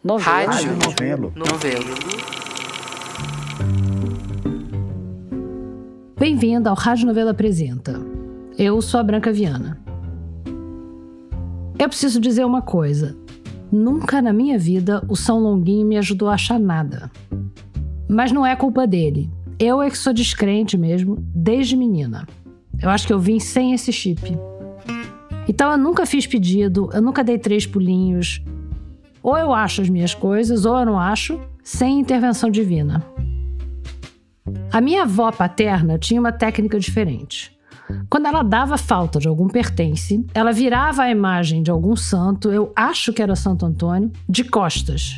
Rádio Novelo. Bem-vindo ao Rádio Novelo Apresenta. Eu sou a Branca Viana. Eu preciso dizer uma coisa. Nunca na minha vida o São Longuinho me ajudou a achar nada. Mas não é culpa dele. Eu é que sou descrente mesmo, desde menina. Eu acho que eu vim sem esse chip. Então eu nunca fiz pedido, eu nunca dei 3 pulinhos. Ou eu acho as minhas coisas, ou eu não acho, sem intervenção divina. A minha avó paterna tinha uma técnica diferente. Quando ela dava falta de algum pertence, ela virava a imagem de algum santo, eu acho que era Santo Antônio, de costas.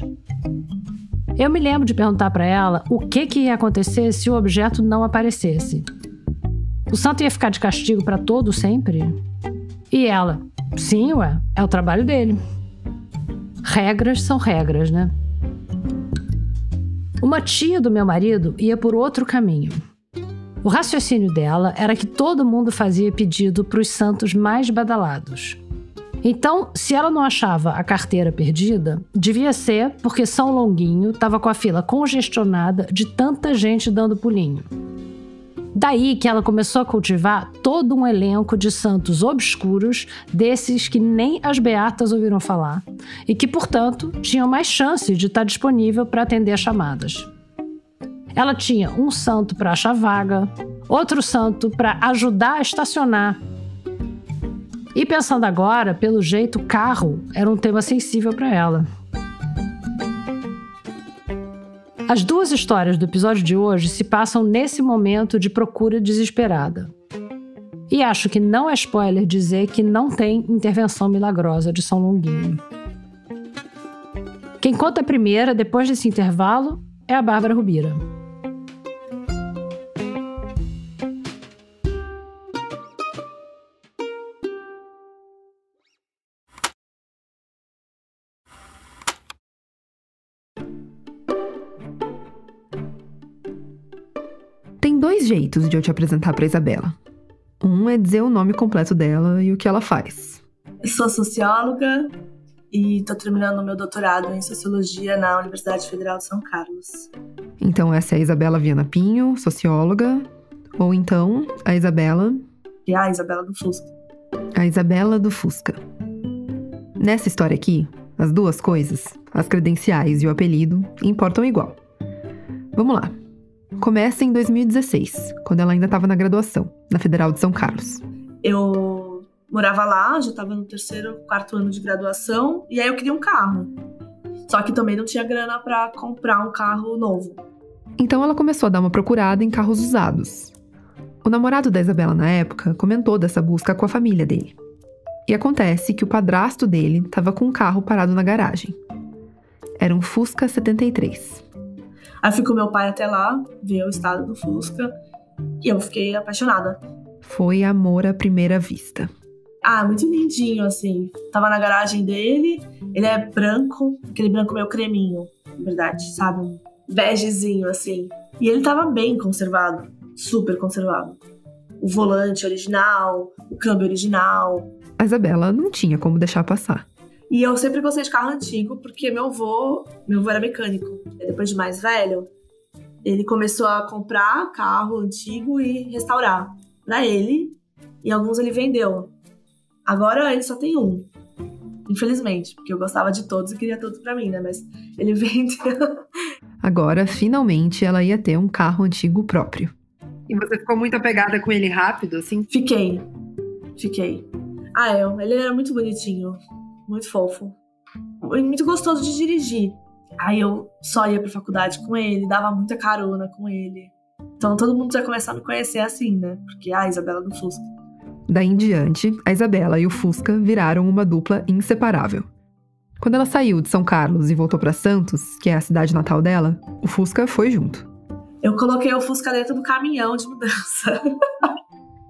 Eu me lembro de perguntar para ela o que ia acontecer se o objeto não aparecesse. O santo ia ficar de castigo para todo sempre? E ela, sim, é o trabalho dele. Regras são regras, né? Uma tia do meu marido ia por outro caminho. O raciocínio dela era que todo mundo fazia pedido para os santos mais badalados. Então, se ela não achava a carteira perdida, devia ser porque São Longuinho estava com a fila congestionada de tanta gente dando pulinho. Daí que ela começou a cultivar todo um elenco de santos obscuros, desses que nem as beatas ouviram falar, e que, portanto, tinham mais chance de estar disponível para atender as chamadas. Ela tinha um santo para achar vaga, outro santo para ajudar a estacionar. E pensando agora, pelo jeito, carro era um tema sensível para ela. As 2 histórias do episódio de hoje se passam nesse momento de procura desesperada. E acho que não é spoiler dizer que não tem intervenção milagrosa de São Longuinho. Quem conta a primeira, depois desse intervalo, é a Bárbara Rubira. Tem 2 jeitos de eu te apresentar pra Isabela. Um é dizer o nome completo dela e o que ela faz. Eu sou socióloga e tô terminando o meu doutorado em Sociologia na Universidade Federal de São Carlos. Então essa é a Isabela Viana Pinho, socióloga. Ou então, a Isabela... E a Isabela do Fusca. A Isabela do Fusca. Nessa história aqui, as 2 coisas, as credenciais e o apelido, importam igual. Vamos lá. Começa em 2016, quando ela ainda estava na graduação, na Federal de São Carlos. Eu morava lá, já estava no 3º, 4º ano de graduação, e aí eu queria um carro. Só que também não tinha grana para comprar um carro novo. Então ela começou a dar uma procurada em carros usados. O namorado da Isabela na época comentou dessa busca com a família dele. E acontece que o padrasto dele estava com um carro parado na garagem. Era um Fusca 73. Aí fui com meu pai até lá, ver o estado do Fusca, e eu fiquei apaixonada. Foi amor à primeira vista. Ah, muito lindinho, assim. Tava na garagem dele, ele é branco, aquele branco meio creminho, na verdade, sabe? Um begezinho, assim. E ele tava bem conservado, super conservado. O volante original, o câmbio original. A Isabela não tinha como deixar passar. E eu sempre gostei de carro antigo, porque meu avô era mecânico. E depois de mais velho, ele começou a comprar carro antigo e restaurar pra ele. E alguns ele vendeu. Agora ele só tem um. Infelizmente, porque eu gostava de todos e queria todos pra mim, né? Mas ele vendeu. Agora, finalmente, ela ia ter um carro antigo próprio. E você ficou muito apegada com ele rápido, assim? Fiquei. Ele era muito bonitinho. Muito fofo. E muito gostoso de dirigir. Aí eu só ia pra faculdade com ele, dava muita carona com ele. Então todo mundo já começou a me conhecer assim, né? Porque a Isabela do Fusca. Daí em diante, a Isabela e o Fusca viraram uma dupla inseparável. Quando ela saiu de São Carlos e voltou pra Santos, que é a cidade natal dela, o Fusca foi junto. Eu coloquei o Fusca dentro do caminhão de mudança.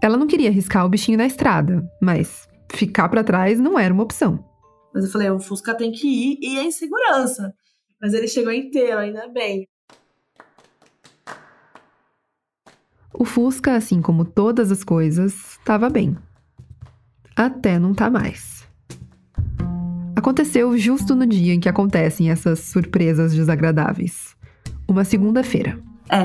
Ela não queria arriscar o bichinho na estrada, mas ficar pra trás não era uma opção. Mas eu falei, o Fusca tem que ir e é em segurança. Mas ele chegou inteiro, ainda bem. O Fusca, assim como todas as coisas, estava bem. Até não tá mais. Aconteceu justo no dia em que acontecem essas surpresas desagradáveis. Uma segunda-feira.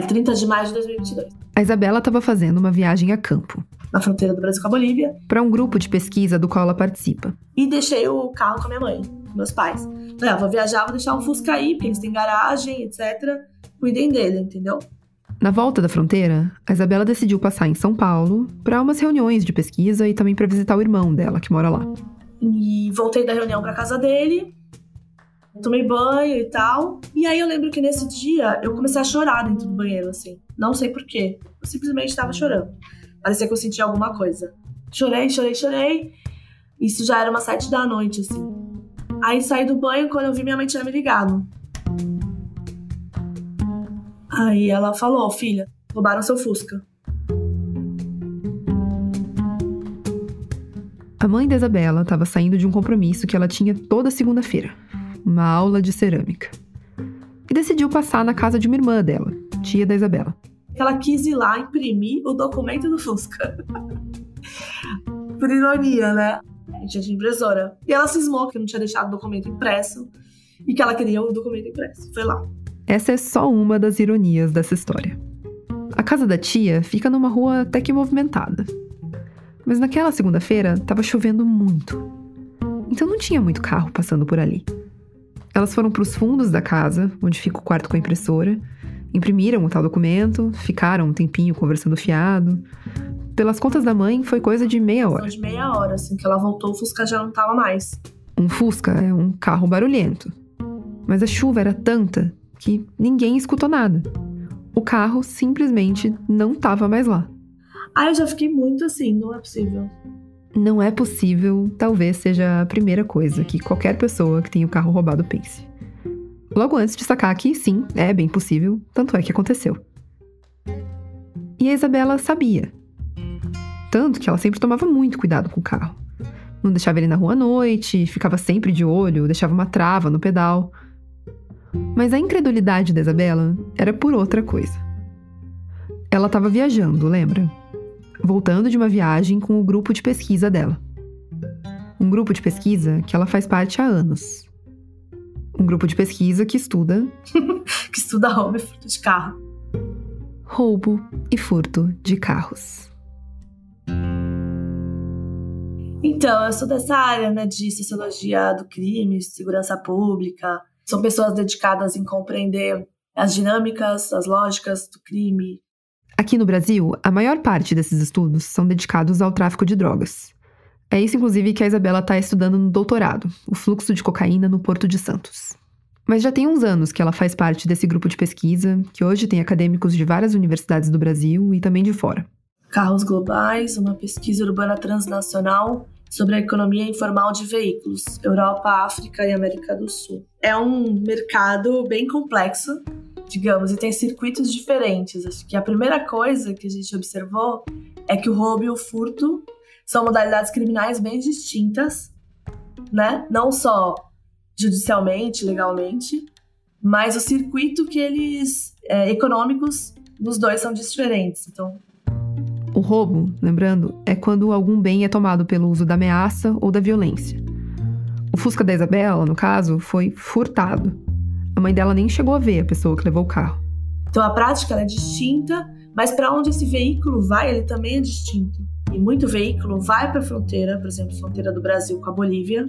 30 de maio de 2022. A Isabela estava fazendo uma viagem a campo. Na fronteira do Brasil com a Bolívia. Para um grupo de pesquisa do qual ela participa. E deixei o carro com a minha mãe, com meus pais. Falei, vou viajar, vou deixar um Fusca aí, porque eles têm garagem, etc. Cuidem dele, entendeu? Na volta da fronteira, a Isabela decidiu passar em São Paulo para umas reuniões de pesquisa e também para visitar o irmão dela, que mora lá. E voltei da reunião para casa dele, tomei banho e tal. E aí eu lembro que nesse dia eu comecei a chorar dentro do banheiro, assim. Não sei porquê. Eu simplesmente estava chorando. Parecia que eu sentia alguma coisa. Chorei. Isso já era umas 7 da noite, assim. Aí saí do banho, quando eu vi, minha mãe tinha me ligado. Aí ela falou, filha, roubaram seu Fusca. A mãe da Isabela estava saindo de um compromisso que ela tinha toda segunda-feira. Uma aula de cerâmica. E decidiu passar na casa de uma irmã dela, tia da Isabela. Ela quis ir lá imprimir o documento do Fusca. Por ironia, né? A gente tinha impressora. E ela cismou que eu não tinha deixado o documento impresso e que ela queria o documento impresso. Foi lá. Essa é só uma das ironias dessa história. A casa da tia fica numa rua até que movimentada. Mas naquela segunda-feira estava chovendo muito. Então não tinha muito carro passando por ali. Elas foram para os fundos da casa, onde fica o quarto com a impressora, imprimiram o tal documento, ficaram um tempinho conversando fiado. Pelas contas da mãe, foi coisa de meia hora. De meia hora, assim, que ela voltou, o Fusca já não tava mais. Um Fusca é um carro barulhento. Mas a chuva era tanta que ninguém escutou nada. O carro simplesmente não estava mais lá. Aí eu já fiquei muito assim, não é possível. Não é possível, talvez seja a primeira coisa que qualquer pessoa que tenha o carro roubado pense. Logo antes de sacar que sim, é bem possível, tanto é que aconteceu. E a Isabela sabia. Tanto que ela sempre tomava muito cuidado com o carro. Não deixava ele na rua à noite, ficava sempre de olho, deixava uma trava no pedal. Mas a incredulidade da Isabela era por outra coisa. Ela estava viajando, lembra? Voltando de uma viagem com o grupo de pesquisa dela. Um grupo de pesquisa que ela faz parte há anos. Um grupo de pesquisa que estuda... que estuda roubo e furto de carro. Roubo e furto de carros. Então, eu sou dessa área, né, de sociologia do crime, segurança pública. São pessoas dedicadas em compreender as dinâmicas, as lógicas do crime. Aqui no Brasil, a maior parte desses estudos são dedicados ao tráfico de drogas. É isso, inclusive, que a Isabela está estudando no doutorado, o fluxo de cocaína no Porto de Santos. Mas já tem uns anos que ela faz parte desse grupo de pesquisa, que hoje tem acadêmicos de várias universidades do Brasil e também de fora. Carros Globais, uma pesquisa urbana transnacional sobre a economia informal de veículos, Europa, África e América do Sul. É um mercado bem complexo, digamos, e tem circuitos diferentes. Acho que a primeira coisa que a gente observou é que o roubo e o furto são modalidades criminais bem distintas, né? Não só judicialmente, legalmente, mas o circuito que eles, econômicos dos dois são diferentes. Então, o roubo, lembrando, é quando algum bem é tomado pelo uso da ameaça ou da violência. O Fusca da Isabela, no caso, foi furtado. A mãe dela nem chegou a ver a pessoa que levou o carro. Então a prática ela é distinta, mas para onde esse veículo vai, ele também é distinto. E muito veículo vai para a fronteira, por exemplo, fronteira do Brasil com a Bolívia.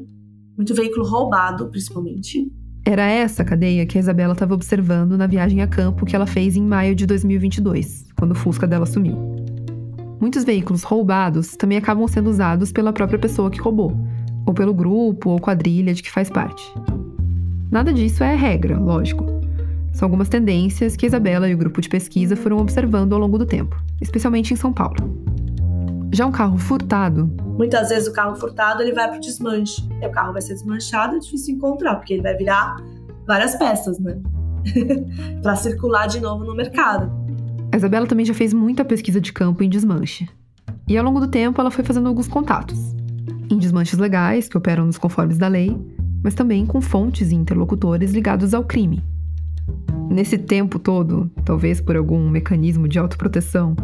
Muito veículo roubado, principalmente. Era essa a cadeia que a Isabela estava observando na viagem a campo que ela fez em maio de 2022, quando o Fusca dela sumiu. Muitos veículos roubados também acabam sendo usados pela própria pessoa que roubou, ou pelo grupo ou quadrilha de que faz parte. Nada disso é regra, lógico. São algumas tendências que a Isabela e o grupo de pesquisa foram observando ao longo do tempo, especialmente em São Paulo. Já um carro furtado... Muitas vezes o carro furtado ele vai para o desmanche. E o carro vai ser desmanchado, é difícil encontrar, porque ele vai virar várias peças, né? Para circular de novo no mercado. A Isabela também já fez muita pesquisa de campo em desmanche. E ao longo do tempo ela foi fazendo alguns contatos. Em desmanches legais, que operam nos conformes da lei, mas também com fontes e interlocutores ligados ao crime. Nesse tempo todo, talvez por algum mecanismo de autoproteção,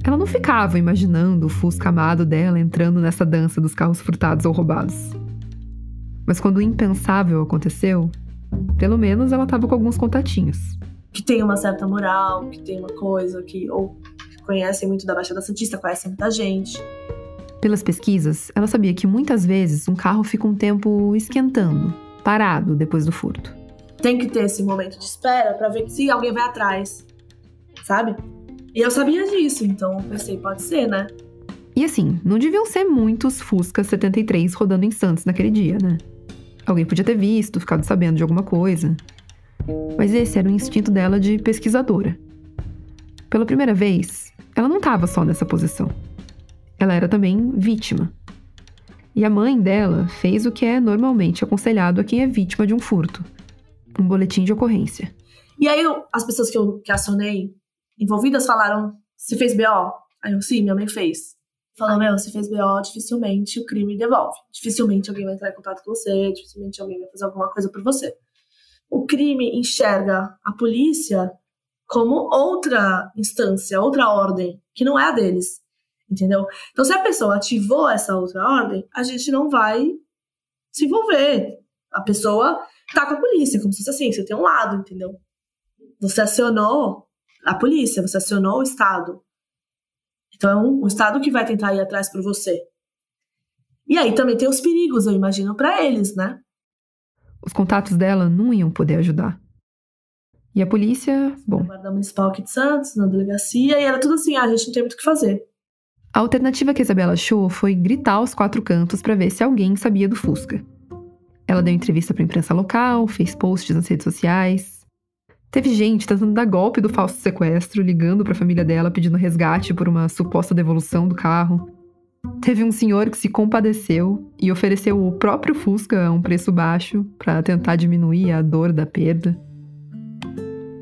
ela não ficava imaginando o Fusca amado dela entrando nessa dança dos carros furtados ou roubados. Mas quando o impensável aconteceu, pelo menos ela estava com alguns contatinhos. Que tem uma certa moral, que tem uma coisa que... Ou que conhecem muito da Baixada Santista, conhecem muita gente. Pelas pesquisas, ela sabia que muitas vezes um carro fica um tempo esquentando, parado depois do furto. Tem que ter esse momento de espera pra ver se alguém vai atrás, sabe? E eu sabia disso, então pensei, pode ser, né? E assim, não deviam ser muitos Fusca 73 rodando em Santos naquele dia, né? Alguém podia ter visto, ficado sabendo de alguma coisa. Mas esse era o instinto dela de pesquisadora. Pela primeira vez, ela não estava só nessa posição. Ela era também vítima. E a mãe dela fez o que é normalmente aconselhado a quem é vítima de um furto. Um boletim de ocorrência. E aí, as pessoas que acionei, envolvidas, falaram, você fez BO? Aí eu, sim, minha mãe fez. Falou, você fez BO, dificilmente o crime devolve. Dificilmente alguém vai entrar em contato com você, dificilmente alguém vai fazer alguma coisa por você. O crime enxerga a polícia como outra instância, outra ordem, que não é a deles, entendeu? Então, se a pessoa ativou essa outra ordem, a gente não vai se envolver. A pessoa tá com a polícia, como se fosse assim, você tem um lado, entendeu? Você acionou a polícia, você acionou o Estado. Então, o Estado que vai tentar ir atrás por você. E aí também tem os perigos, eu imagino, pra eles, né? Os contatos dela não iam poder ajudar. E a polícia, bom... Na Guarda Municipal aqui de Santos, na delegacia, e era tudo assim, a gente não tem muito o que fazer. A alternativa que a Isabela achou foi gritar aos 4 cantos pra ver se alguém sabia do Fusca. Ela deu entrevista pra imprensa local, fez posts nas redes sociais. Teve gente tentando dar golpe do falso sequestro, ligando pra família dela pedindo resgate por uma suposta devolução do carro. Teve um senhor que se compadeceu e ofereceu o próprio Fusca a um preço baixo pra tentar diminuir a dor da perda.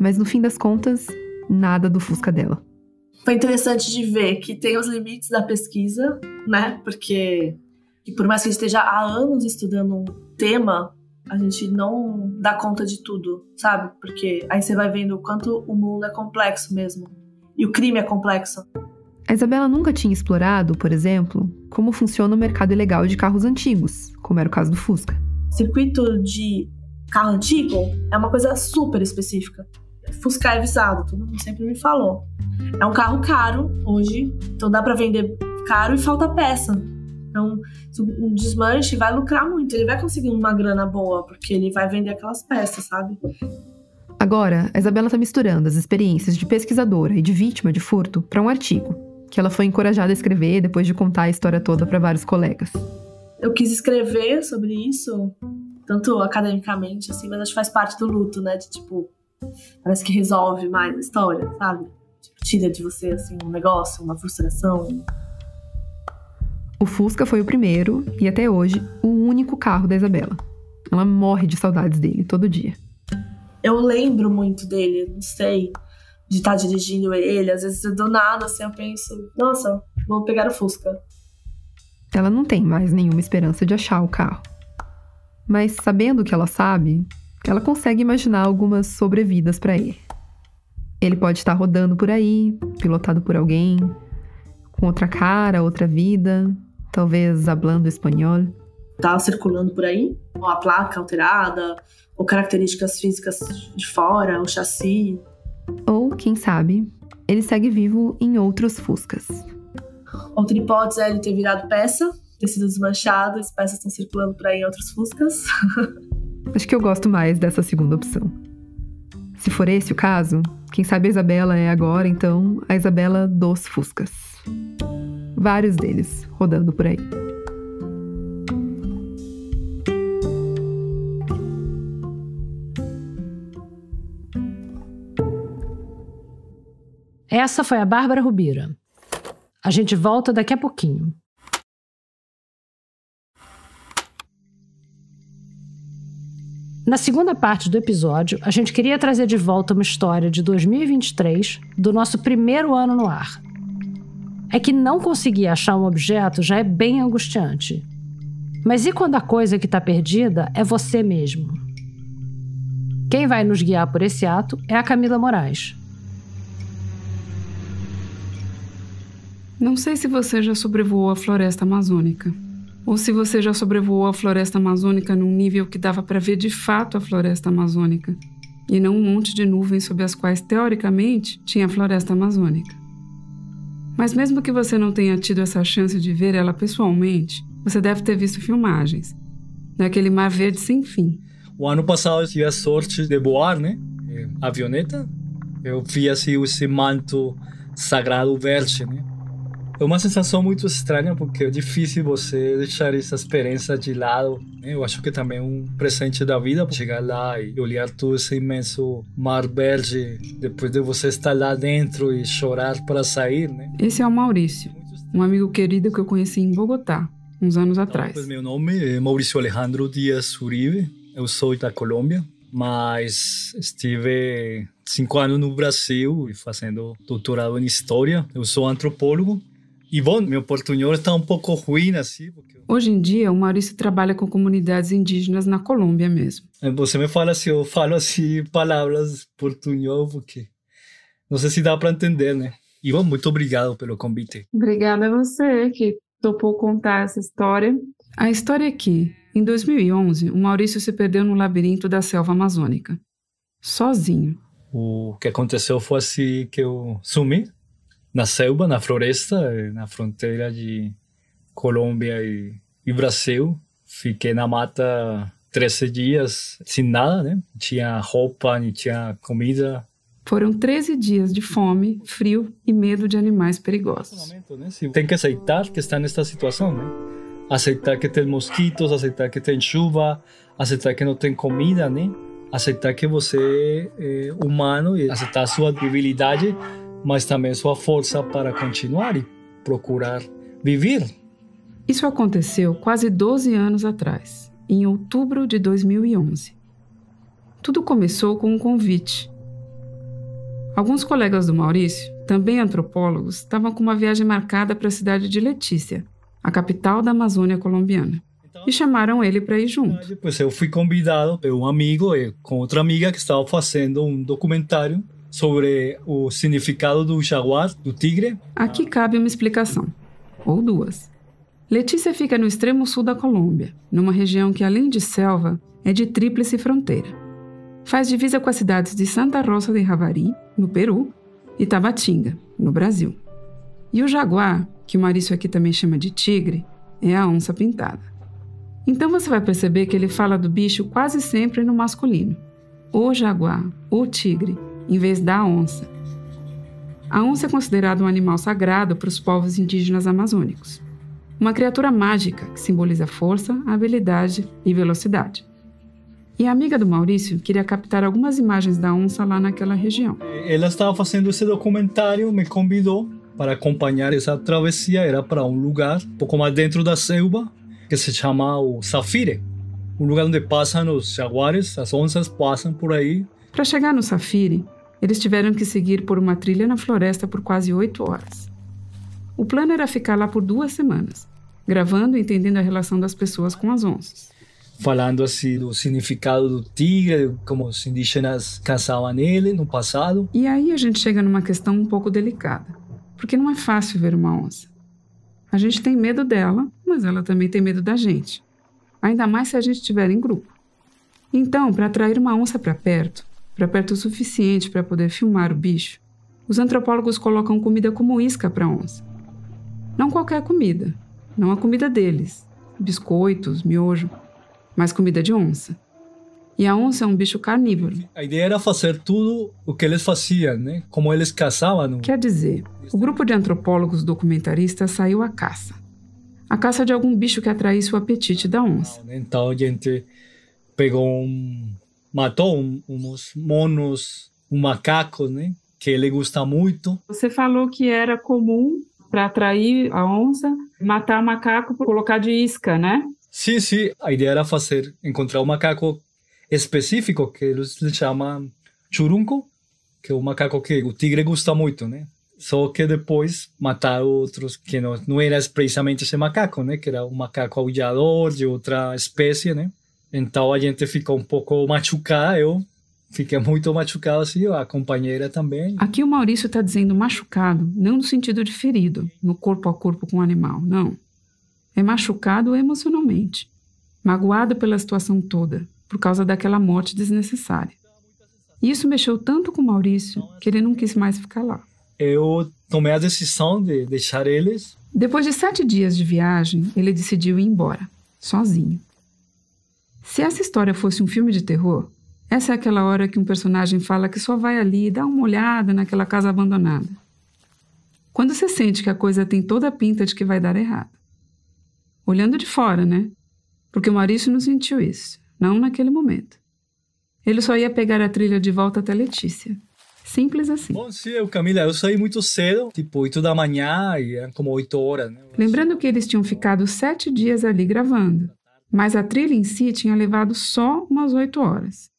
Mas no fim das contas, nada do Fusca dela. Foi interessante de ver que tem os limites da pesquisa, né? Porque por mais que a gente esteja há anos estudando um tema, a gente não dá conta de tudo, sabe? Porque aí você vai vendo o quanto o mundo é complexo mesmo. E o crime é complexo. A Isabela nunca tinha explorado, por exemplo, como funciona o mercado ilegal de carros antigos, como era o caso do Fusca. Circuito de carro antigo é uma coisa super específica. Fusca é visado, todo mundo sempre me falou. É um carro caro hoje, então dá pra vender caro e falta peça. Então, um desmanche vai lucrar muito, ele vai conseguir uma grana boa, porque ele vai vender aquelas peças, sabe? Agora, a Isabela tá misturando as experiências de pesquisadora e de vítima de furto para um artigo, que ela foi encorajada a escrever depois de contar a história toda para vários colegas. Eu quis escrever sobre isso, tanto academicamente, assim, mas acho que faz parte do luto, né? De tipo, parece que resolve mais a história, sabe? Tipo, tira de você, assim, um negócio, uma frustração. O Fusca foi o primeiro, e até hoje, o único carro da Isabela. Ela morre de saudades dele todo dia. Eu lembro muito dele, não sei, de estar dirigindo ele. Às vezes, do nada, assim, eu penso, nossa, vou pegar o Fusca. Ela não tem mais nenhuma esperança de achar o carro. Mas sabendo o que ela sabe, ela consegue imaginar algumas sobrevidas para ele. Ele pode estar rodando por aí, pilotado por alguém, com outra cara, outra vida, talvez hablando espanhol. Tá circulando por aí, ou a placa alterada, ou características físicas de fora, o chassi. Ou, quem sabe, ele segue vivo em outros Fuscas. Outra hipótese é ele ter virado peça, ter sido desmanchado, as peças estão circulando por aí em outros Fuscas. Acho que eu gosto mais dessa segunda opção. Se for esse o caso, quem sabe a Isabela é agora, então, a Isabela dos Fuscas. Vários deles rodando por aí. Essa foi a Bárbara Rubira. A gente volta daqui a pouquinho. Na segunda parte do episódio, a gente queria trazer de volta uma história de 2023 do nosso primeiro ano no ar. É que não conseguir achar um objeto já é bem angustiante. Mas e quando a coisa que está perdida é você mesmo? Quem vai nos guiar por esse ato é a Camila Moraes. Não sei se você já sobrevoou a floresta amazônica, ou se você já sobrevoou a floresta amazônica num nível que dava para ver de fato a floresta amazônica, e não um monte de nuvens sob as quais, teoricamente, tinha a floresta amazônica. Mas mesmo que você não tenha tido essa chance de ver ela pessoalmente, você deve ter visto filmagens, daquele mar verde sem fim. O ano passado eu tive a sorte de voar, né? Avioneta. Eu vi assim esse manto sagrado verde, né? É uma sensação muito estranha porque é difícil você deixar essa experiência de lado, né? Eu acho que também é um presente da vida chegar lá e olhar todo esse imenso mar verde depois de você estar lá dentro e chorar para sair, né? Esse é o Maurício, um amigo querido que eu conheci em Bogotá, uns anos atrás. Então, meu nome é Maurício Alejandro Dias Uribe, eu sou da Colômbia, mas estive 5 anos no Brasil fazendo doutorado em História. Eu sou antropólogo. E bom, meu portunhol está um pouco ruim assim. Porque... Hoje em dia, o Maurício trabalha com comunidades indígenas na Colômbia mesmo. Você me fala se eu falo assim palavras portunhol, porque não sei se dá para entender, né? E bom, muito obrigado pelo convite. Obrigada a você que topou contar essa história. A história é que, em 2011, o Maurício se perdeu no labirinto da selva amazônica, sozinho. O que aconteceu foi assim que eu sumi na selva, na floresta, na fronteira de Colômbia e Brasil. Fiquei na mata 13 dias sem nada, né? Não tinha roupa, não tinha comida. Foram 13 dias de fome, frio e medo de animais perigosos. Tem que aceitar que está nesta situação, né? Aceitar que tem mosquitos, aceitar que tem chuva, aceitar que não tem comida, né? Aceitar que você é humano e aceitar a sua debilidade, mas também sua força para continuar e procurar viver. Isso aconteceu quase 12 anos atrás, em outubro de 2011. Tudo começou com um convite. Alguns colegas do Maurício, também antropólogos, estavam com uma viagem marcada para a cidade de Letícia, a capital da Amazônia colombiana, e chamaram ele para ir junto. Depois eu fui convidado por um amigo e com outra amiga que estava fazendo um documentário sobre o significado do jaguar, do tigre. Aqui cabe uma explicação, ou duas. Letícia fica no extremo sul da Colômbia, numa região que, além de selva, é de tríplice fronteira. Faz divisa com as cidades de Santa Rosa de Javari, no Peru, e Tabatinga, no Brasil. E o jaguar, que o Maurício aqui também chama de tigre, é a onça pintada. Então você vai perceber que ele fala do bicho quase sempre no masculino. O jaguar, o tigre, em vez da onça. A onça é considerada um animal sagrado para os povos indígenas amazônicos. Uma criatura mágica que simboliza força, habilidade e velocidade. E a amiga do Maurício queria captar algumas imagens da onça lá naquela região. Ela estava fazendo esse documentário, me convidou para acompanhar essa travessia. Era para um lugar um pouco mais dentro da selva, que se chama o Safire. Um lugar onde passam os jaguares, as onças passam por aí. Para chegar no Safire, eles tiveram que seguir por uma trilha na floresta por quase 8 horas. O plano era ficar lá por 2 semanas, gravando e entendendo a relação das pessoas com as onças. Falando assim do significado do tigre, como os indígenas caçavam nele no passado. E aí a gente chega numa questão um pouco delicada, porque não é fácil ver uma onça. A gente tem medo dela, mas ela também tem medo da gente. Ainda mais se a gente estiver em grupo. Então, para atrair uma onça para perto o suficiente para poder filmar o bicho, os antropólogos colocam comida como isca para a onça. Não qualquer comida, não a comida deles, biscoitos, miojo, mas comida de onça. E a onça é um bicho carnívoro. A ideia era fazer tudo o que eles faziam, né? Como eles caçavam. Quer dizer, o grupo de antropólogos documentaristas saiu à caça. A caça de algum bicho que atraísse o apetite da onça. Então a gente pegou matou uns monos, macacos, né? Que ele gosta muito. Você falou que era comum, para atrair a onça, matar o macaco por colocar de isca, né? Sim. A ideia era encontrar um macaco específico que eles chamam churunco, que é um macaco que o tigre gosta muito, né? Só que depois mataram outros que não era precisamente esse macaco, né? Que era um macaco aulhador de outra espécie, né? Então a gente ficou um pouco machucado, eu fiquei muito machucado assim, a companheira também. Aqui o Maurício está dizendo machucado, não no sentido de ferido, no corpo a corpo com o animal, não. é machucado emocionalmente, magoado pela situação toda, por causa daquela morte desnecessária. E isso mexeu tanto com Maurício que ele não quis mais ficar lá. Eu tomei a decisão de deixar eles. Depois de 7 dias de viagem, ele decidiu ir embora, sozinho. Se essa história fosse um filme de terror, essa é aquela hora que um personagem fala que só vai ali dar uma olhada naquela casa abandonada. Quando você sente que a coisa tem toda a pinta de que vai dar errado. Olhando de fora, né? Porque o Maurício não sentiu isso, não naquele momento. Ele só ia pegar a trilha de volta até Letícia. Simples assim. Bom, sim, Camila, eu saí muito cedo, tipo 8 da manhã, e eram como 8 horas, né? Lembrando que eles tinham ficado 7 dias ali gravando, mas a trilha em si tinha levado só umas 8 horas.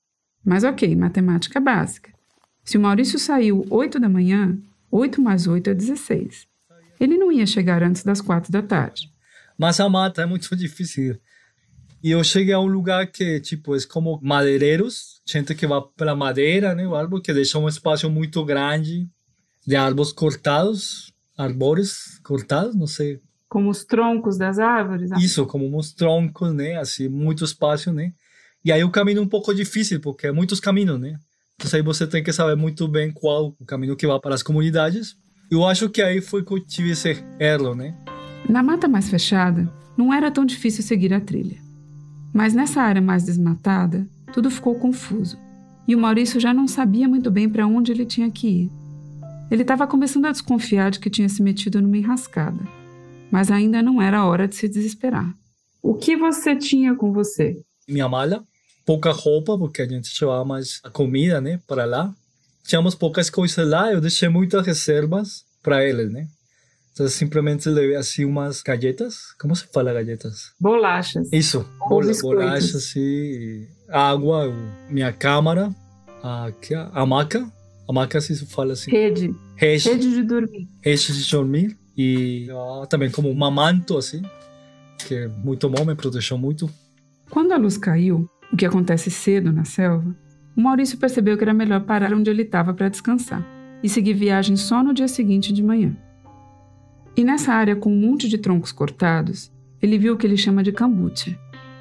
Mas ok, matemática básica. Se o Maurício saiu 8 da manhã, 8 mais 8 é 16. Ele não ia chegar antes das 4 da tarde. Mas a mata é muito difícil. E eu cheguei a um lugar que, tipo, é como madeireiros, gente que vai pela madeira, né, o árvore, que deixa um espaço muito grande de árvores cortados, não sei. Como os troncos das árvores? Isso, como uns troncos, né, assim, muito espaço, né. E aí o caminho é um pouco difícil, porque é muitos caminhos, né. Então aí você tem que saber muito bem qual o caminho que vai para as comunidades. Eu acho que aí foi que eu tive esse erro, né. Na mata mais fechada, não era tão difícil seguir a trilha. Mas nessa área mais desmatada, tudo ficou confuso. E o Maurício já não sabia muito bem para onde ele tinha que ir. Ele estava começando a desconfiar de que tinha se metido numa enrascada. Mas ainda não era a hora de se desesperar. O que você tinha com você? Minha mala, pouca roupa, porque a gente levava mais a comida, né, para lá. Tínhamos poucas coisas lá, eu deixei muitas reservas para eles, né. Então, simplesmente levei assim umas galletas. Como se fala galletas? Bolachas. Isso, bolachas e água, minha câmera, a maca. A maca, assim se fala assim. Rede de dormir. Rede de dormir. E também como um manto, assim, que é muito bom, me protegeu muito. Quando a luz caiu, o que acontece cedo na selva, o Maurício percebeu que era melhor parar onde ele estava para descansar e seguir viagem só no dia seguinte de manhã. E nessa área com um monte de troncos cortados, ele viu o que ele chama de cambucha,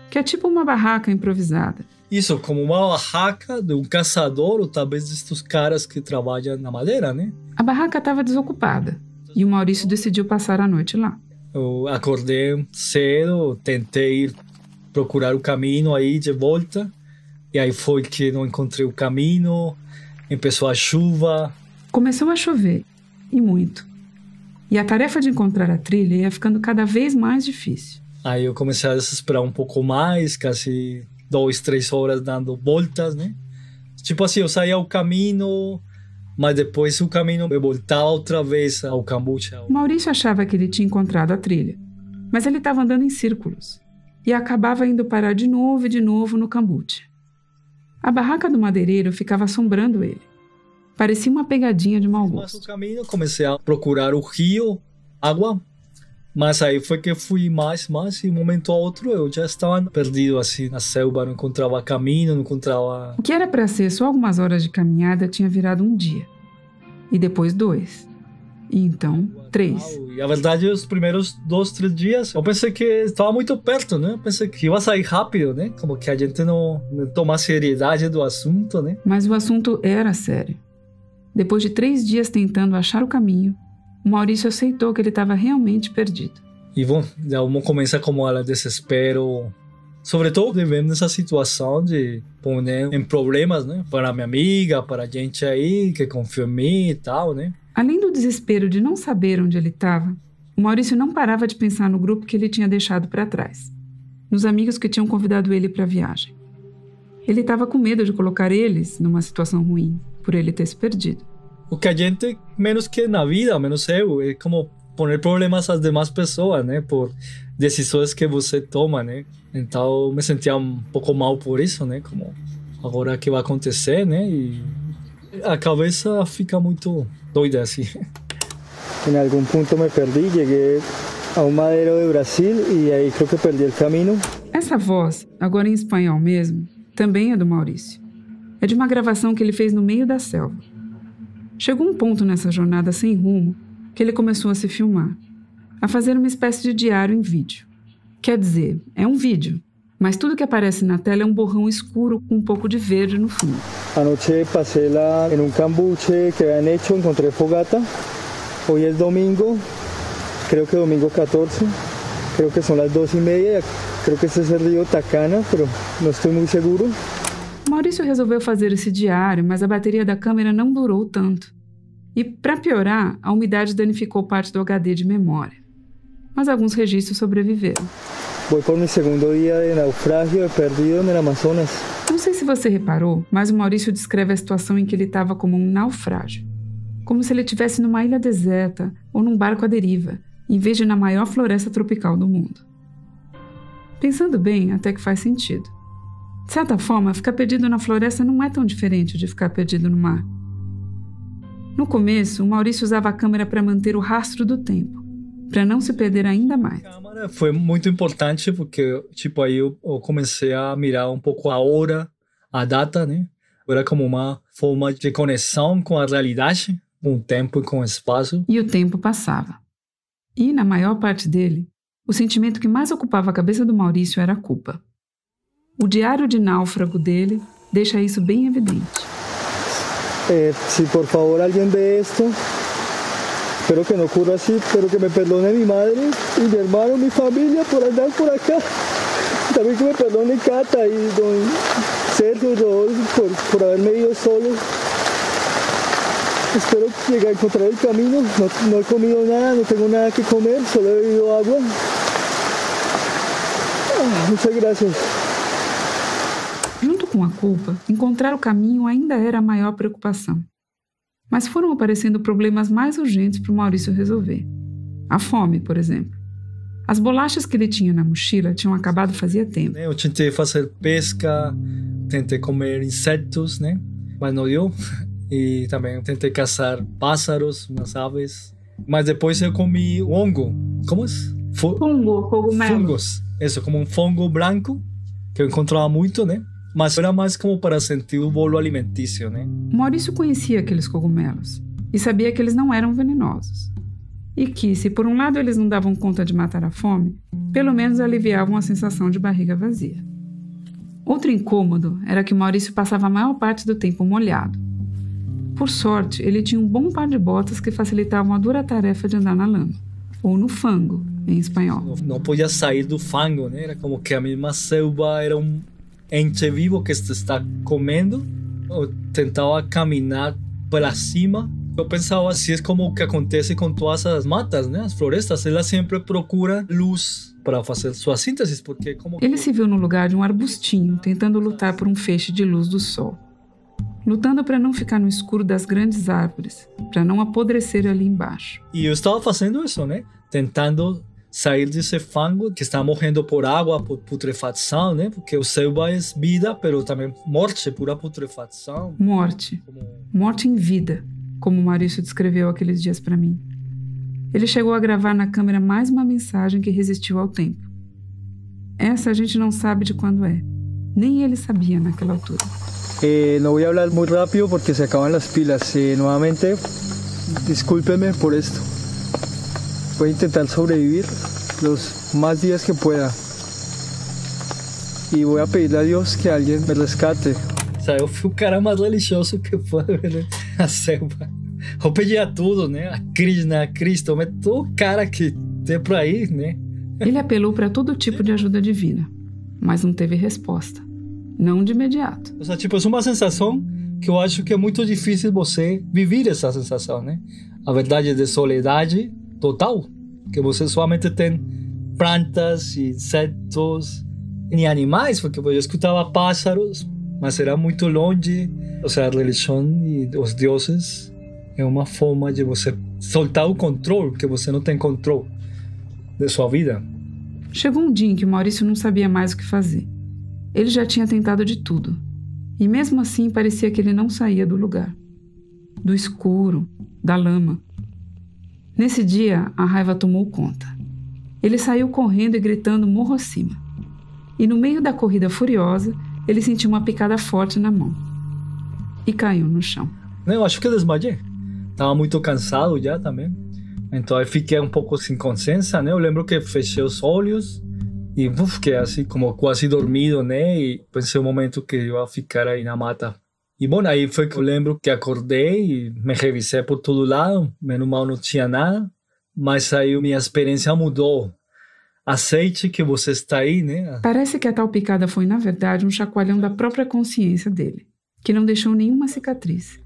que é tipo uma barraca improvisada. Isso, como uma barraca de um caçador ou talvez desses caras que trabalham na madeira, né? A barraca estava desocupada e o Maurício decidiu passar a noite lá. Eu acordei cedo, tentei ir procurar o caminho aí de volta e aí foi que não encontrei o caminho, começou a chuva. Começou a chover, e muito. E a tarefa de encontrar a trilha ia ficando cada vez mais difícil. Aí eu comecei a desesperar um pouco mais, quase 2, 3 horas dando voltas, né? Tipo assim, eu saía ao caminho, mas depois o caminho me voltava outra vez ao cambucha. O Maurício achava que ele tinha encontrado a trilha, mas ele estava andando em círculos e acabava indo parar de novo no cambucha. A barraca do madeireiro ficava assombrando ele. Parecia uma pegadinha de mau gosto. Mas no caminho comecei a procurar o rio, água, mas aí foi que fui mais, e de um momento a outro eu já estava perdido assim na selva, não encontrava caminho, não encontrava... O que era para ser só algumas horas de caminhada tinha virado um dia, e depois 2, e então 3. E a verdade, os primeiros 2, 3 dias, eu pensei que estava muito perto, né? Eu pensei que ia sair rápido, né? Como que a gente não toma seriedade do assunto, né? Mas o assunto era sério. Depois de 3 dias tentando achar o caminho, o Maurício aceitou que ele estava realmente perdido. E bom, já começa como a desespero, sobretudo vivendo essa situação de pôr em problemas, né? Para minha amiga, para a gente aí que confia em mim e tal, né? Além do desespero de não saber onde ele estava, o Maurício não parava de pensar no grupo que ele tinha deixado para trás, nos amigos que tinham convidado ele para a viagem. Ele estava com medo de colocar eles numa situação ruim, por ele ter se perdido. O que a gente, menos que na vida, menos eu, é como poner problemas às demais pessoas, né? Por decisões que você toma, né? Então, me sentia um pouco mal por isso, né? Como, agora o que vai acontecer, né? E a cabeça fica muito doida, assim. En algún punto me perdí, llegué a un madero de Brasil y ahí creo que perdí el camino. Essa voz, agora em espanhol mesmo, também é do Maurício. É de uma gravação que ele fez no meio da selva. Chegou um ponto nessa jornada sem rumo que ele começou a se filmar, a fazer uma espécie de diário em vídeo. Quer dizer, é um vídeo, mas tudo que aparece na tela é um borrão escuro com um pouco de verde no fundo. Anoche pasé en un cambuche que habían hecho, encontré fogata. Hoy es domingo, creo que domingo 14, creo que son las 2:30, creo que este es el río Tacana, pero no estoy muy seguro. Maurício resolveu fazer esse diário, mas a bateria da câmera não durou tanto. E, para piorar, a umidade danificou parte do HD de memória. Mas alguns registros sobreviveram. Voy por mi segundo día de naufragio, perdido en el Amazonas. Não sei se você reparou, mas o Maurício descreve a situação em que ele estava como um naufrágio. Como se ele estivesse numa ilha deserta ou num barco à deriva, em vez de na maior floresta tropical do mundo. Pensando bem, até que faz sentido. De certa forma, ficar perdido na floresta não é tão diferente de ficar perdido no mar. No começo, o Maurício usava a câmera para manter o rastro do tempo, para não se perder ainda mais. A câmera foi muito importante porque, aí eu comecei a mirar um pouco a hora, a data, né? Era como uma forma de conexão com a realidade, com o tempo e com o espaço. E o tempo passava. E, na maior parte dele, o sentimento que mais ocupava a cabeça do Maurício era a culpa. O diário de náufrago dele deixa isso bem evidente. Si por favor alguien ve esto, espero que no ocurra así, espero que me perdone mi madre y mi hermano, mi familia por andar por acá. También que me perdone Cata y don Sergio y Rodolfo por haberme ido solo. Espero llegar a encontrar el camino. No he comido nada, no tengo nada que comer, solo he bebido agua. Muchas gracias. Junto com a culpa, encontrar o caminho ainda era a maior preocupação. Mas foram aparecendo problemas mais urgentes para o Maurício resolver. A fome, por exemplo. As bolachas que ele tinha na mochila tinham acabado fazia tempo. Eu tentei fazer pesca, tentei comer insetos, né? Mas não deu. E também tentei caçar pássaros, umas aves. Mas depois eu comi hongo. Como é? Fungo, cogumelo. Fungos. Isso, como um fungo branco, que eu encontrava muito, né? Mas era mais como para sentir o bolo alimentício, né? Maurício conhecia aqueles cogumelos e sabia que eles não eram venenosos. E que, se por um lado eles não davam conta de matar a fome, pelo menos aliviavam a sensação de barriga vazia. Outro incômodo era que Maurício passava a maior parte do tempo molhado. Por sorte, ele tinha um bom par de botas que facilitavam a dura tarefa de andar na lama, ou no fango, em espanhol. Não podia sair do fango, né? Era como que a mesma selva era um ente vivo que se está comendo. Eu tentava caminhar para cima. Eu pensava assim, é como o que acontece com todas as matas, né? As florestas, elas sempre procuram luz para fazer sua síntese, porque como... Ele se viu no lugar de um arbustinho, tentando lutar por um feixe de luz do sol. Lutando para não ficar no escuro das grandes árvores, para não apodrecer ali embaixo. E eu estava fazendo isso, né? Tentando sair desse fango que está morrendo por água, por putrefação, né? Porque o selva é vida, mas também morte, pura putrefação. Morte. Morte em vida, como o Maurício descreveu aqueles dias para mim. Ele chegou a gravar na câmera mais uma mensagem que resistiu ao tempo. Essa a gente não sabe de quando é. Nem ele sabia naquela altura. No voy a hablar muy rápido porque se acaban las pilas. Nuevamente, discúlpeme por esto. Voy a intentar sobrevivir los más días que pueda. Y voy a pedirle a Dios que alguien me rescate. Eu fui o cara mais religioso que foi, né? A selva. Eu pedia tudo, né? A Krishna, a Cristo, mas todo cara que tem por aí, né? Ele apelou para todo tipo de ajuda divina, mas não teve resposta. Não de imediato. Ou seja, é uma sensação que eu acho que é muito difícil você viver essa sensação, né? A verdade de soledade total, que você somente tem plantas, insetos e animais, porque eu escutava pássaros, mas era muito longe. Ou seja, a religião e os deuses é uma forma de você soltar o controle, porque você não tem controle de sua vida. Chegou um dia em que o Maurício não sabia mais o que fazer. Ele já tinha tentado de tudo. E mesmo assim parecia que ele não saía do lugar. Do escuro, da lama. Nesse dia, a raiva tomou conta. Ele saiu correndo e gritando morro acima. E no meio da corrida furiosa, ele sentiu uma picada forte na mão. E caiu no chão. Eu acho que desmaiei. Estava muito cansado já também. Então eu fiquei um pouco sem consciência, né? Eu lembro que fechei os olhos E fiquei assim, como quase dormido, né? E pensei um momento que eu ia ficar aí na mata. E bom, aí foi que eu lembro que acordei e me revisei por todo lado. Menos mal não tinha nada. Mas aí minha experiência mudou. Aceite que você está aí, né? Parece que a tal picada foi, na verdade, um chacoalhão da própria consciência dele, que não deixou nenhuma cicatriz,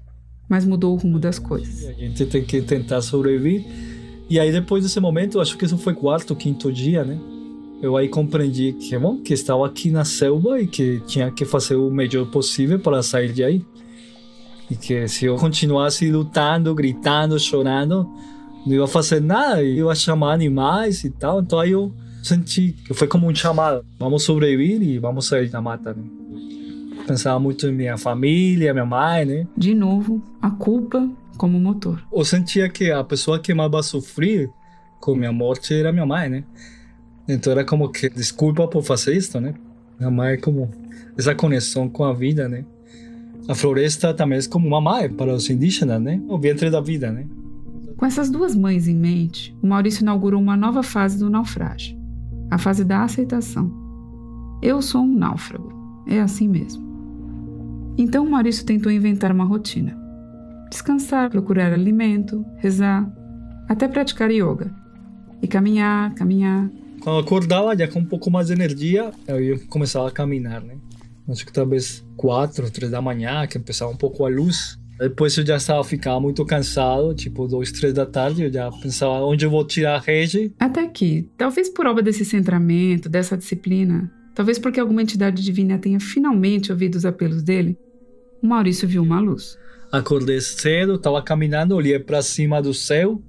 mas mudou o rumo das coisas. A gente tem que tentar sobreviver. E aí depois desse momento, acho que isso foi quarto, quinto dia, né? Eu aí compreendi que, bom, que estava aqui na selva e que tinha que fazer o melhor possível para sair de aí. E que se eu continuasse lutando, gritando, chorando, não ia fazer nada, eu ia chamar animais e tal. Então aí eu senti que foi como um chamado. Vamos sobreviver e vamos sair da mata, né? Pensava muito em minha família, minha mãe, né? De novo, a culpa como motor. Eu sentia que a pessoa que mais vai sofrer com minha morte era minha mãe, né? Então era como que, desculpa por fazer isso, né? Minha mãe é como essa conexão com a vida, né? A floresta também é como uma mãe para os indígenas, né? O ventre da vida, né? Com essas duas mães em mente, o Maurício inaugurou uma nova fase do naufrágio. A fase da aceitação. Eu sou um náufrago. É assim mesmo. Então o Maurício tentou inventar uma rotina. Descansar, procurar alimento, rezar, até praticar yoga. E caminhar. Quando eu acordava, já com um pouco mais de energia, eu começava a caminhar, né? Acho que talvez 4, 3 da manhã, que começava um pouco a luz. Depois eu já ficava muito cansado, tipo 2, 3 da tarde, eu já pensava onde eu vou tirar a rede. Até que, talvez por obra desse centramento, dessa disciplina, talvez porque alguma entidade divina tenha finalmente ouvido os apelos dele, o Maurício viu uma luz. Acordei cedo, estava caminhando, olhei para cima do céu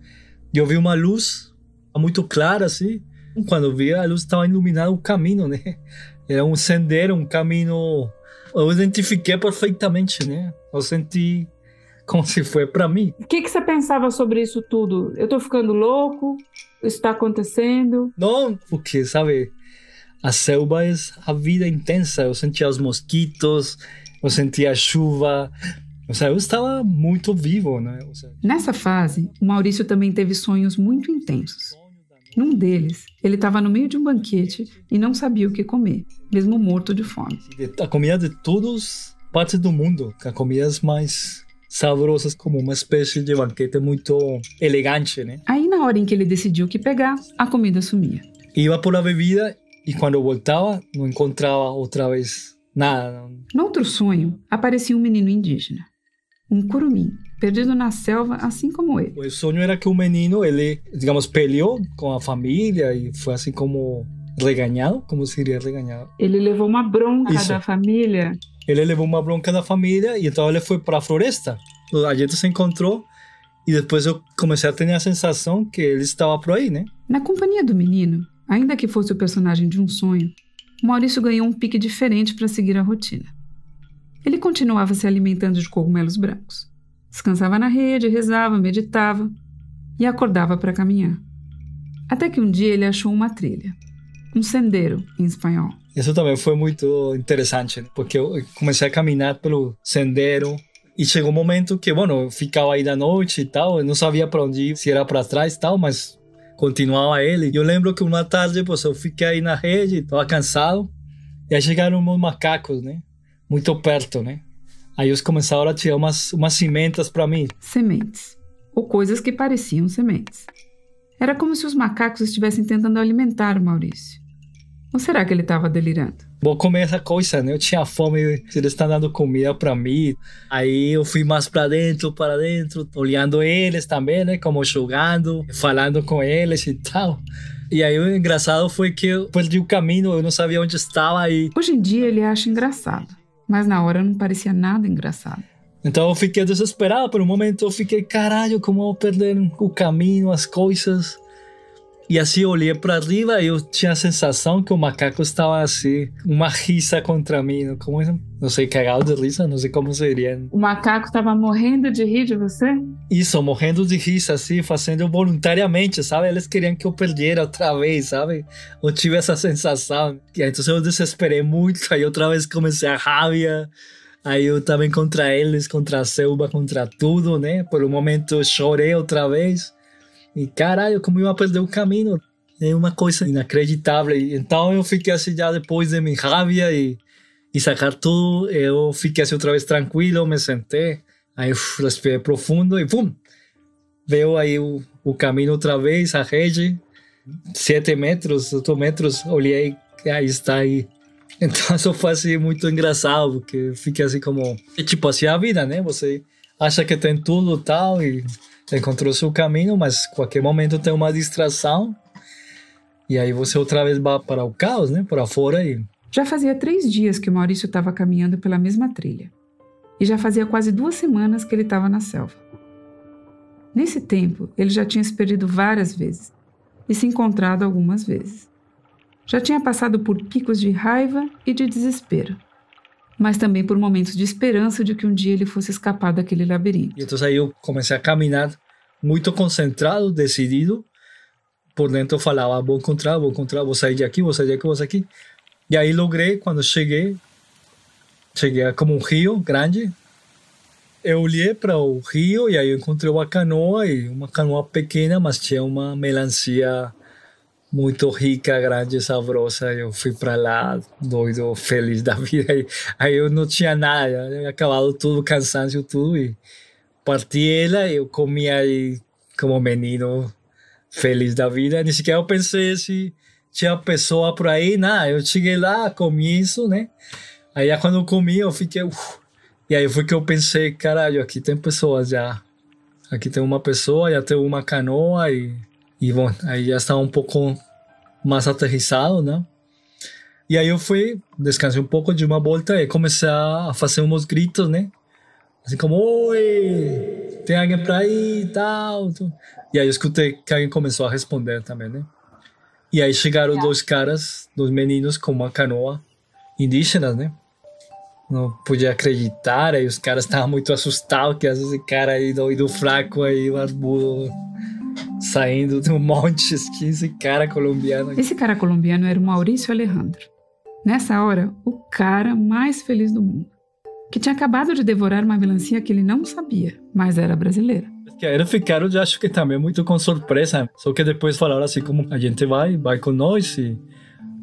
e eu vi uma luz muito clara, assim. Quando eu vi, a luz estava iluminando o caminho, né? Era um sendero, um caminho. Eu identifiquei perfeitamente, né? Eu senti como se foi para mim. O que você pensava sobre isso tudo? Eu tô ficando louco? Isso está acontecendo? Não, porque, sabe, a selva é a vida intensa. Eu sentia os mosquitos, eu sentia a chuva. Ou seja, eu estava muito vivo, né? Nessa fase, o Maurício também teve sonhos muito intensos. Num deles, ele estava no meio de um banquete e não sabia o que comer, mesmo morto de fome. A comida de todas partes do mundo, as comidas mais saborosas, como uma espécie de banquete muito elegante, né? Aí, na hora em que ele decidiu o que pegar, a comida sumia. Ia por a bebida e quando eu voltava, não encontrava outra vez nada. No outro sonho, aparecia um menino indígena. Um curumim, perdido na selva, assim como ele. O sonho era que o menino, ele, digamos, peleou com a família e foi assim como regañado, como seria regañado. Ele levou uma bronca da família. Ele levou uma bronca da família e então ele foi para a floresta. A gente se encontrou e depois eu comecei a ter a sensação que ele estava por aí, né? Na companhia do menino, ainda que fosse o personagem de um sonho, Maurício ganhou um pique diferente para seguir a rotina. Ele continuava se alimentando de cogumelos brancos. Descansava na rede, rezava, meditava e acordava para caminhar. Até que um dia ele achou uma trilha. Um sendero, em espanhol. Isso também foi muito interessante, né? Porque eu comecei a caminhar pelo sendero e chegou um momento que, eu ficava aí da noite e tal, eu não sabia para onde ir, se era para trás e tal, mas continuava ele. E eu lembro que uma tarde, eu fiquei aí na rede, estava cansado, e aí chegaram uns macacos, né? Muito perto, né? Aí eles começaram a tirar umas sementes para mim. Sementes. Ou coisas que pareciam sementes. Era como se os macacos estivessem tentando alimentar o Maurício. Ou será que ele estava delirando? Vou comer essa coisa, né? Eu tinha fome, eles estão dando comida para mim. Aí eu fui mais para dentro, olhando eles também, né? Como jogando, falando com eles e tal. E aí o engraçado foi que eu perdi o caminho, eu não sabia onde estava. Hoje em dia ele acha engraçado, mas na hora não parecia nada engraçado. Então eu fiquei desesperado, por um momento eu fiquei, caralho, como eu vou perder o caminho, as coisas. E assim eu olhei para arriba e eu tinha a sensação que o macaco estava assim, uma risa contra mim. Como, não sei, cagado de risa, não sei como seria. O macaco estava morrendo de rir de você? Isso, morrendo de risa, assim, fazendo voluntariamente, sabe? Eles queriam que eu perdesse outra vez, sabe? Eu tive essa sensação. E aí, então eu desesperei muito, aí outra vez comecei a raiva. Aí eu também contra eles, contra a selva, contra tudo, né? Por um momento eu chorei outra vez. E caralho, como eu ia perder o caminho. É uma coisa inacreditável. Então eu fiquei assim, já depois de minha raiva e sacar tudo, eu fiquei assim outra vez tranquilo, me sentei, aí respirei profundo e pum! Veio aí o caminho outra vez, a rede, 7 metros, 8 metros, olhei, aí está aí. Então isso foi assim muito engraçado, porque fiquei assim como... Tipo assim a vida, né? Você acha que tem tudo e tal, e encontrou seu caminho, mas qualquer momento tem uma distração, e aí você outra vez vai para o caos, né? Para fora e... Já fazia 3 dias que o Maurício estava caminhando pela mesma trilha. E já fazia quase 2 semanas que ele estava na selva. Nesse tempo, ele já tinha se perdido várias vezes e se encontrado algumas vezes. Já tinha passado por picos de raiva e de desespero, mas também por momentos de esperança de que um dia ele fosse escapar daquele labirinto. E então aí eu comecei a caminhar muito concentrado, decidido. Por dentro eu falava, vou encontrar, vou sair de aqui, vou sair de aqui, vou sair daqui. E aí logrei, quando cheguei a como um rio grande. Eu olhei para o rio e aí eu encontrei uma canoa pequena, mas tinha uma melancia muito rica, grande, saborosa. Eu fui para lá, doido, feliz da vida. Aí eu não tinha nada, eu havia acabado tudo, cansaço, tudo. E parti ela e eu comi aí como menino, feliz da vida. Nem sequer eu pensei se tinha pessoa por aí, nada. Eu cheguei lá, comi isso, né? Aí quando eu comi, eu fiquei... E aí foi que eu pensei, caralho, aqui tem pessoas já. Aqui tem uma pessoa, já tem uma canoa e bom, aí já está um pouco mais aterrissado, né? E aí eu fui, descansei um pouco de uma volta e comecei a fazer uns gritos, né? Assim como, oi, tem alguém pra aí e tal. E aí eu escutei que alguém começou a responder também, né? E aí chegaram 2 caras, 2 meninos com uma canoa indígenas, né? Não podia acreditar, aí os caras estavam muito assustados, que esse cara aí doido fraco aí, barbudo, saindo de um monte, esse cara colombiano. Esse cara colombiano era o Maurício Alejandro. Nessa hora, o cara mais feliz do mundo, que tinha acabado de devorar uma melancia que ele não sabia, mas era brasileira. Eles ficaram, já acho que também muito com surpresa, só que depois falaram assim como, a gente vai com nós, e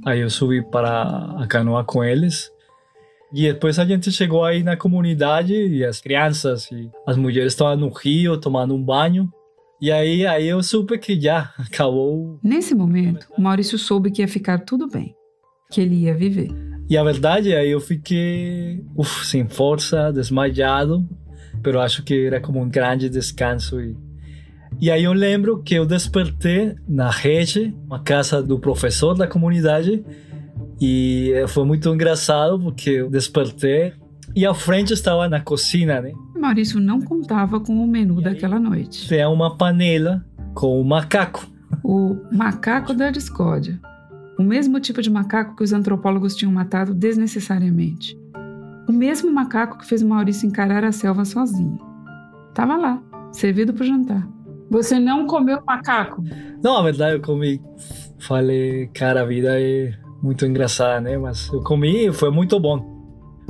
aí eu subi para a canoa com eles. E depois a gente chegou aí na comunidade e as crianças e as mulheres estavam no rio tomando um banho. E aí eu soube que já acabou. Nesse momento, o Maurício soube que ia ficar tudo bem, que ele ia viver. E a verdade, aí eu fiquei sem força, desmaiado, mas acho que era como um grande descanso. E aí eu lembro que eu despertei na rede, uma casa do professor da comunidade, e foi muito engraçado porque eu despertei e à frente estava na cozinha, né? Maurício não contava com o menu daquela noite. Tem uma panela com um macaco. O macaco da discórdia. O mesmo tipo de macaco que os antropólogos tinham matado desnecessariamente. O mesmo macaco que fez o Maurício encarar a selva sozinho. Tava lá, servido para o jantar. Você não comeu o macaco? Não, a verdade eu comi. Falei, cara, a vida é muito engraçada, né? Mas eu comi e foi muito bom.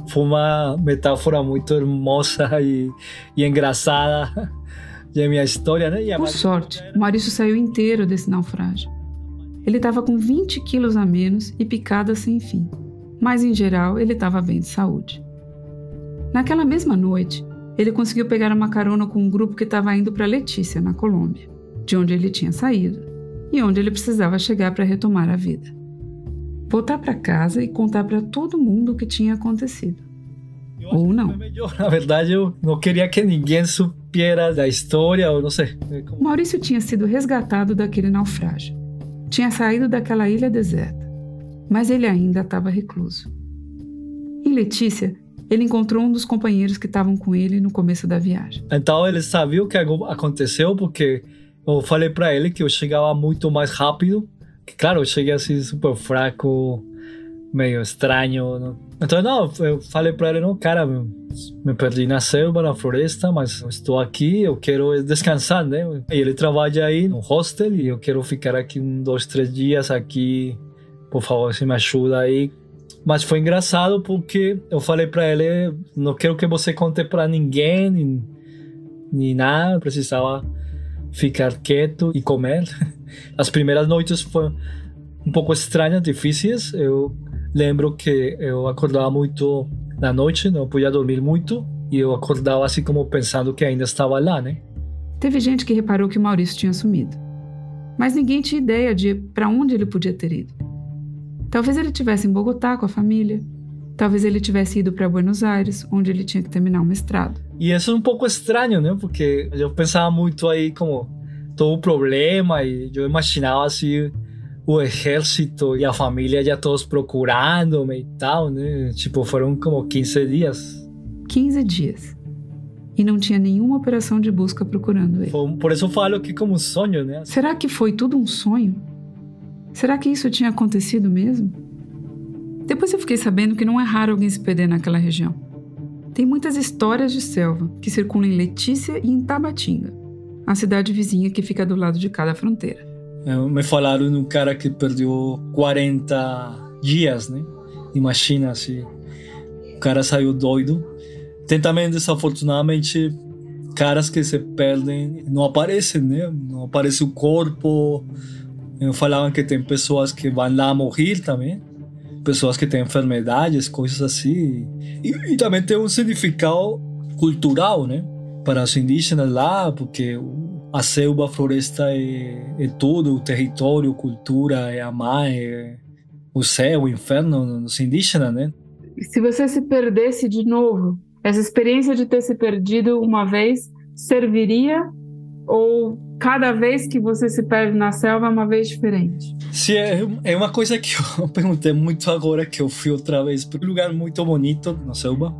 Foi uma metáfora muito hermosa e engraçada da minha história, né? Por sorte, o Maurício saiu inteiro desse naufrágio. Ele estava com 20 quilos a menos e picada sem fim. Mas, em geral, ele estava bem de saúde. Naquela mesma noite, ele conseguiu pegar uma carona com um grupo que estava indo para Letícia, na Colômbia, de onde ele tinha saído e onde ele precisava chegar para retomar a vida. Voltar para casa e contar para todo mundo o que tinha acontecido. Ou não. Na verdade, eu não queria que ninguém soubesse da história, ou não sei. Maurício tinha sido resgatado daquele naufrágio. Tinha saído daquela ilha deserta. Mas ele ainda estava recluso. Em Letícia, ele encontrou um dos companheiros que estavam com ele no começo da viagem. Então ele sabia o que aconteceu, porque eu falei para ele que eu chegava muito mais rápido. Que, claro, eu cheguei assim super fraco, meio estranho. Não? Então, não, eu falei para ele, não, cara, me perdi na selva, na floresta, mas estou aqui, eu quero descansar, né? E ele trabalha aí no hostel e eu quero ficar aqui 2, 3 dias aqui. Por favor, se me ajuda aí. Mas foi engraçado porque eu falei para ele, não quero que você conte para ninguém, nem nada, precisava ficar quieto e comer. As primeiras noites foram um pouco estranhas, difíceis. Eu lembro que eu acordava muito na noite, não podia dormir muito, e eu acordava assim como pensando que ainda estava lá, né? Teve gente que reparou que o Maurício tinha sumido, mas ninguém tinha ideia de para onde ele podia ter ido. Talvez ele estivesse em Bogotá com a família, talvez ele tivesse ido para Buenos Aires, onde ele tinha que terminar o mestrado. E isso é um pouco estranho, né? Porque eu pensava muito aí como todo o problema, e eu imaginava assim o exército e a família já todos procurando-me e tal, né? Tipo, foram como 15 dias. 15 dias. E não tinha nenhuma operação de busca procurando ele. Por isso eu falo que como um sonho, né? Será que foi tudo um sonho? Será que isso tinha acontecido mesmo? Depois eu fiquei sabendo que não é raro alguém se perder naquela região. Tem muitas histórias de selva que circulam em Letícia e em Tabatinga, a cidade vizinha que fica do lado de cada fronteira. Me falaram de um cara que perdeu 40 dias, né? Imagina se o cara saiu doido. Tem também, desafortunadamente, caras que se perdem, não aparecem, né? Não aparece o corpo. Falavam que tem pessoas que vão lá morrer também. Pessoas que têm enfermidades, coisas assim. E também tem um significado cultural, né? Para os indígenas lá, porque a selva, a floresta é tudo, o território, a cultura, é a mãe, é o céu, o inferno nos indígenas, né? Se você se perdesse de novo, essa experiência de ter se perdido uma vez serviria, ou cada vez que você se perde na selva é uma vez diferente? Sim, é uma coisa que eu perguntei muito agora que eu fui outra vez para um lugar muito bonito na selva.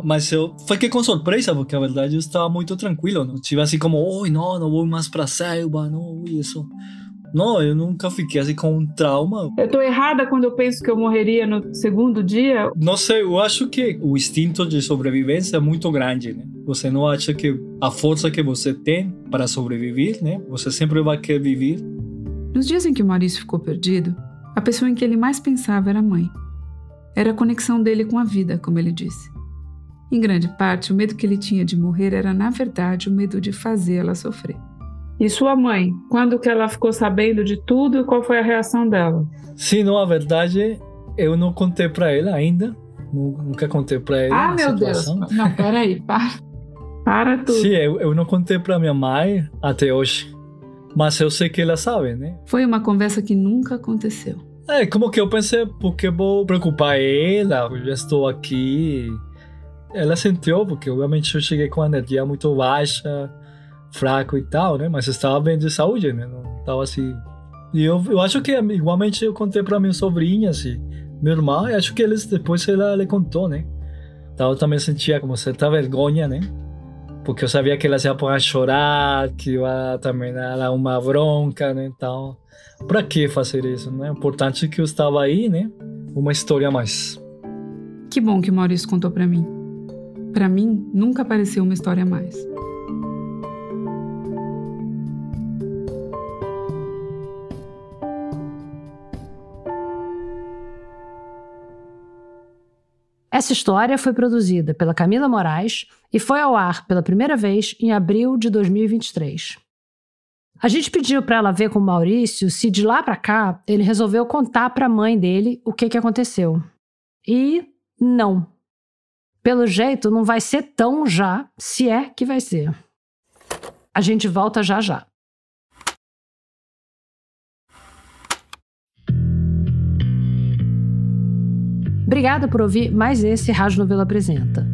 Mas eu fiquei com surpresa, porque a verdade eu estava muito tranquilo. Não tive assim como, não vou mais para a selva, não, isso. Não, eu nunca fiquei assim com um trauma. Eu tô errada quando eu penso que eu morreria no segundo dia? Não sei, eu acho que o instinto de sobrevivência é muito grande, né? Você não acha que a força que você tem para sobreviver, né? Você sempre vai querer viver. Nos dias em que o Maurício ficou perdido, a pessoa em que ele mais pensava era a mãe. Era a conexão dele com a vida, como ele disse. Em grande parte, o medo que ele tinha de morrer era, na verdade, o medo de fazer ela sofrer. E sua mãe? Quando que ela ficou sabendo de tudo e qual foi a reação dela? Sim, não, a verdade, eu não contei para ela ainda. Nunca contei para ela a situação. Deus! Não, peraí, para tudo. Sim, eu não contei para minha mãe até hoje. Mas eu sei que ela sabe, né? Foi uma conversa que nunca aconteceu. Como que eu pensei, porque vou preocupar ela, eu já estou aqui. Ela sentiu, porque obviamente eu cheguei com a energia muito baixa, fraco e tal, né? Mas estava bem de saúde, né? Não estava assim. E eu acho que igualmente eu contei para minha sobrinha, assim, meu irmão, e acho que depois ela lhe contou, né? Então eu também sentia como certa vergonha, né? Porque eu sabia que ela se ia pôr a chorar, que ia também dar uma bronca, né? Então, para que fazer isso, né? O importante é que eu estava aí, né? Uma história a mais. Que bom que o Maurício contou para mim. Para mim, nunca apareceu uma história a mais. Essa história foi produzida pela Camila Moraes e foi ao ar pela primeira vez em abril de 2023. A gente pediu para ela ver com o Maurício se de lá para cá ele resolveu contar para a mãe dele o que aconteceu. E não. Pelo jeito, não vai ser tão já, se é que vai ser. A gente volta já já. Obrigada por ouvir mais esse Rádio Novelo Apresenta.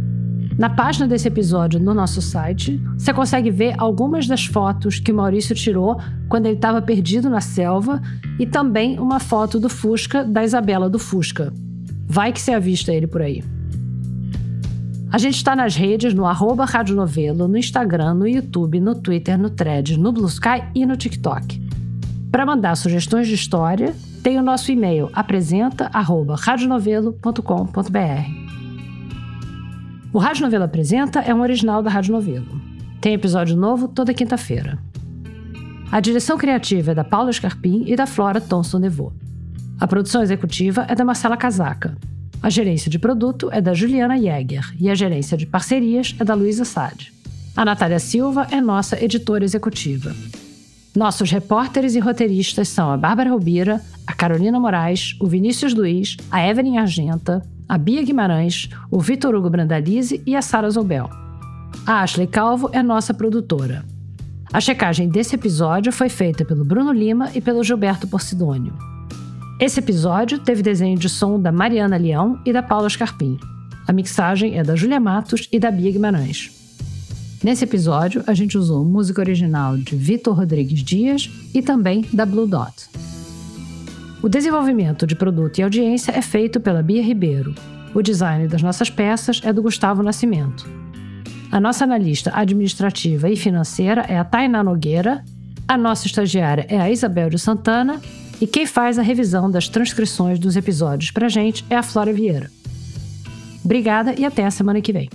Na página desse episódio no nosso site, você consegue ver algumas das fotos que o Maurício tirou quando ele estava perdido na selva e também uma foto do Fusca da Isabela do Fusca. Vai que você avista ele por aí. A gente está nas redes no @Rádio Novelo, no Instagram, no YouTube, no Twitter, no Threads, no Blue Sky e no TikTok. Para mandar sugestões de história, tem o nosso e-mail apresenta@radionovelo.com.br. O Rádio Novelo Apresenta é um original da Rádio Novelo. Tem episódio novo toda quinta-feira. A direção criativa é da Paula Scarpim e da Flora Thomson-Nevô. A produção executiva é da Marcela Casaca. A gerência de produto é da Juliana Jäger e a gerência de parcerias é da Luísa Sade. A Natália Silva é nossa editora executiva. Nossos repórteres e roteiristas são a Bárbara Rubira, a Carolina Moraes, o Vinícius Luiz, a Evelyn Argenta, a Bia Guimarães, o Vitor Hugo Brandalize e a Sara Zoubel. A Ashley Calvo é nossa produtora. A checagem desse episódio foi feita pelo Bruno Lima e pelo Gilberto Porcidônio. Esse episódio teve desenho de som da Mariana Leão e da Paula Scarpim. A mixagem é da Júlia Matos e da Bia Guimarães. Nesse episódio, a gente usou música original de Vitor Rodrigues Dias e também da Blue Dot. O desenvolvimento de produto e audiência é feito pela Bia Ribeiro. O design das nossas peças é do Gustavo Nascimento. A nossa analista administrativa e financeira é a Tainá Nogueira, a nossa estagiária é a Isabel de Santana e quem faz a revisão das transcrições dos episódios pra gente é a Flora Vieira. Obrigada e até a semana que vem.